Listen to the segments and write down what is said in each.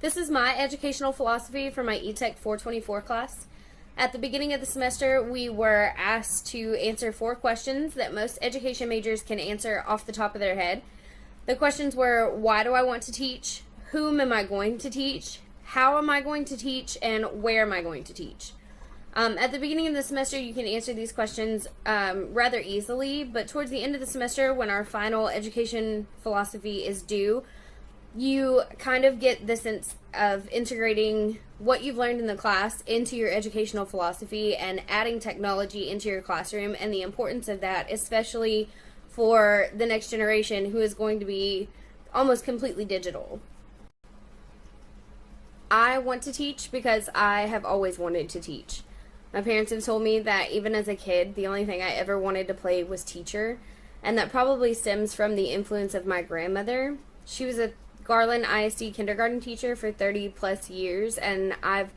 This is my educational philosophy for my ETEC 424 class. At the beginning of the semester, we were asked to answer 4 questions that most education majors can answer off the top of their head. The questions were, why do I want to teach? Whom am I going to teach? How am I going to teach? And where am I going to teach? At the beginning of the semester, you can answer these questions rather easily, but towards the end of the semester, when our final education philosophy is due, you kind of get the sense of integrating what you've learned in the class into your educational philosophy and adding technology into your classroom and the importance of that, especially for the next generation who is going to be almost completely digital. I want to teach because I have always wanted to teach. My parents have told me that even as a kid, the only thing I ever wanted to play was teacher, and that probably stems from the influence of my grandmother. She was a Garland ISD kindergarten teacher for 30 plus years, and I've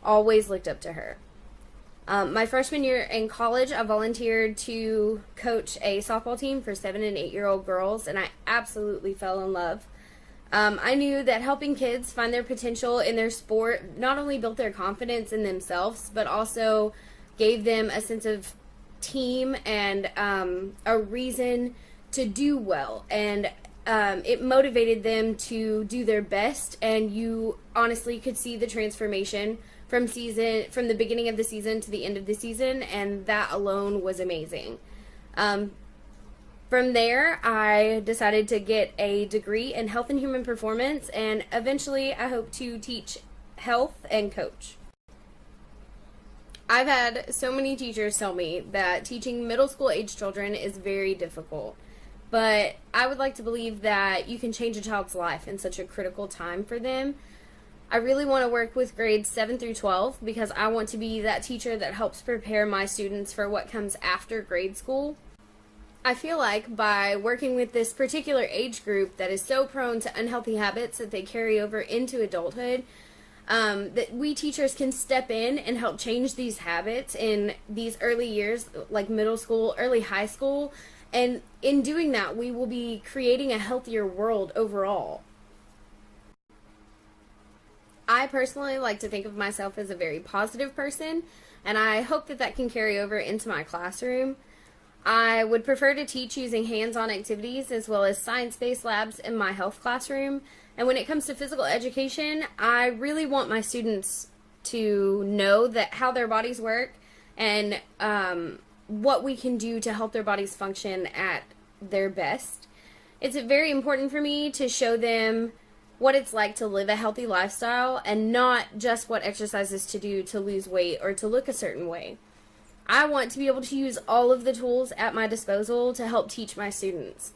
always looked up to her. My freshman year in college, I volunteered to coach a softball team for 7 and 8-year-old girls, and I absolutely fell in love. I knew that helping kids find their potential in their sport not only built their confidence in themselves, but also gave them a sense of team and a reason to do well. And it motivated them to do their best, and you honestly could see the transformation from the beginning of the season to the end of the season, and that alone was amazing. From there, I decided to get a degree in health and human performance, and eventually I hope to teach health and coach. I've had so many teachers tell me that teaching middle school age children is very difficult. But I would like to believe that you can change a child's life in such a critical time for them. I really want to work with grades 7 through 12 because I want to be that teacher that helps prepare my students for what comes after grade school. I feel like by working with this particular age group that is so prone to unhealthy habits that they carry over into adulthood, that we teachers can step in and help change these habits in these early years, like middle school, early high school. And in doing that, we will be creating a healthier world overall. I personally like to think of myself as a very positive person, and I hope that that can carry over into my classroom. I would prefer to teach using hands-on activities as well as science-based labs in my health classroom. And when it comes to physical education, I really want my students to know that how their bodies work and what we can do to help their bodies function at their best. It's very important for me to show them what it's like to live a healthy lifestyle and not just what exercises to do to lose weight or to look a certain way. I want to be able to use all of the tools at my disposal to help teach my students.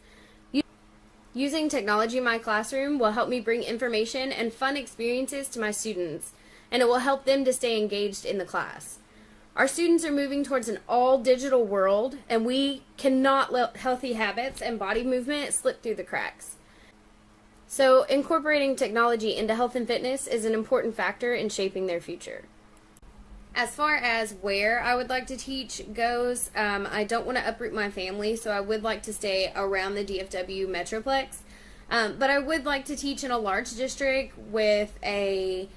Using technology in my classroom will help me bring information and fun experiences to my students, and it will help them to stay engaged in the class. Our students are moving towards an all-digital world, and we cannot let healthy habits and body movement slip through the cracks. So incorporating technology into health and fitness is an important factor in shaping their future. As far as where I would like to teach goes, I don't want to uproot my family, so I would like to stay around the DFW Metroplex. But I would like to teach in a large district with a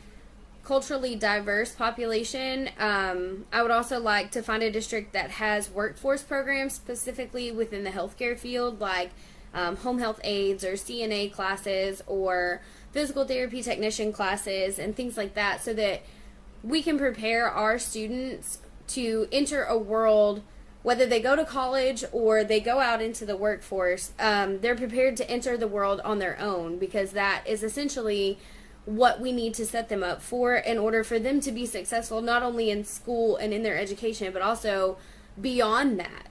culturally diverse population. I would also like to find a district that has workforce programs specifically within the healthcare field, like home health aides or CNA classes or physical therapy technician classes and things like that, so that we can prepare our students to enter a world, whether they go to college or they go out into the workforce, they're prepared to enter the world on their own, because that is essentially what we need to set them up for in order for them to be successful not only in school and in their education, but also beyond that.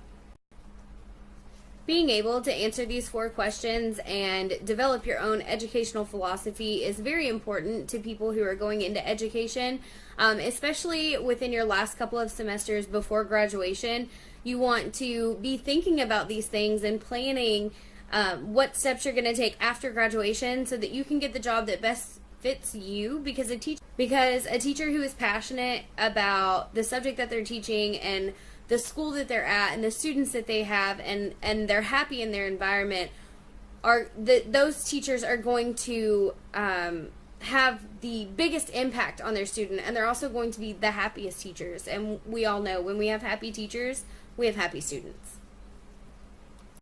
Being able to answer these 4 questions and develop your own educational philosophy is very important to people who are going into education, especially within your last couple of semesters before graduation. You want to be thinking about these things and planning what steps you're going to take after graduation so that you can get the job that best fits you, because a teacher who is passionate about the subject that they're teaching and the school that they're at and the students that they have, and they're happy in their environment, those teachers are going to have the biggest impact on their student, and they're also going to be the happiest teachers. And we all know when we have happy teachers, we have happy students.